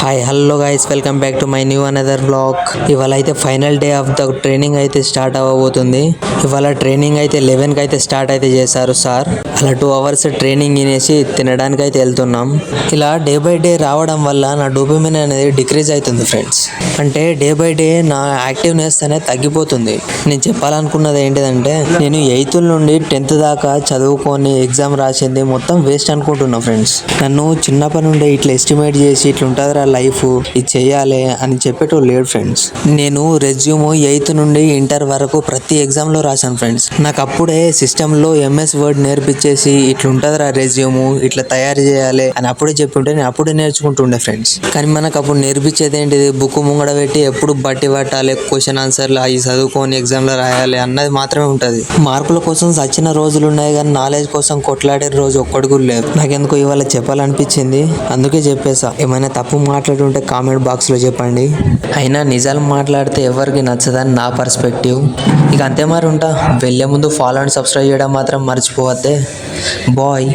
Hi hello guys, welcome back to my new another blog. ఇవాళ అయితే final day of the training అయితే start అవ్వబోతుంది. ఇవాళ training అయితే 11కి అయితే స్టార్ట్ అయితే చేశారు సార్. అలా 2 అవర్స్ ట్రైనింగ్ వినేసి తినడానికి అయితే వెళ్తున్నాం. ఇలా డే బై డే రావడం వల్ల నా డోపమిన్ అనేది డిక్రీజ్ అవుతుంది ఫ్రెండ్స్. అంటే డే బై డే నా యాక్టివ్నెస్ అనేది తగ్గిపోతుంది. నేను చెప్పాలనుకున్నది ఏంటిదంటే, నేను 8th నుండి 10th దాకా చదువుకొని ఎగ్జామ్ రాసింది మొత్తం వేస్ట్ అనుకుంటున్నా ఫ్రెండ్స్. నన్ను చిన్నప్పటి నుండి ఇట్లా ఎస్టిమేట్ చేసి ఇట్లా ఉంటుందిరా లైఫ్, ఇది చెయ్యాలి అని చెప్పేటోళ్ళు లేడు ఫ్రెండ్స్. నేను రెజ్యూమ్ 8th నుండి ఇంటర్ వరకు ప్రతి ఎగ్జామ్ లో రాశాను ఫ్రెండ్స్. నాకు అప్పుడే సిస్టమ్ లో ఎంఎస్ వర్డ్ నేర్పించేసి ఇట్లా ఉంటుందిరా రెజ్యూమ్, ఇట్లా తయారు చేయాలి అని అప్పుడే చెప్పుంటే నేను అప్పుడే నేర్చుకుంటుండే ఫ్రెండ్స్. కానీ మనకు అప్పుడు నేర్పించేది ఏంటిది, బుక్ ముంగడ పెట్టి ఎప్పుడు బట్టి పట్టాలి, క్వశ్చన్ ఆన్సర్లు అవి చదువుకొని ఎగ్జామ్ లో రాయాలి అన్నది మాత్రమే ఉంటది. మార్కుల కోసం సచ్చిన రోజులు ఉన్నాయి కానీ నాలెడ్జ్ కోసం కొట్లాడే రోజు ఒక్కటి కూడా లేదు. నాకెందుకు ఇవాళ చెప్పాలనిపించింది, అందుకే చెప్పేసా. ఏమైనా తప్పు మాట్లాడుంటే కామెంట్ బాక్స్ లో చెప్పండి. అయినా నిజాలు మాట్లాడితే ఎవరికి నచ్చదని నా పర్స్పెక్టివ్. ఇక అంతే మరి ఉంటా. వెళ్ళే ముందు ఫాలో అండ్ సబ్స్క్రైబ్ చేయడం మాత్రం మర్చిపోవద్దే. బాయ్.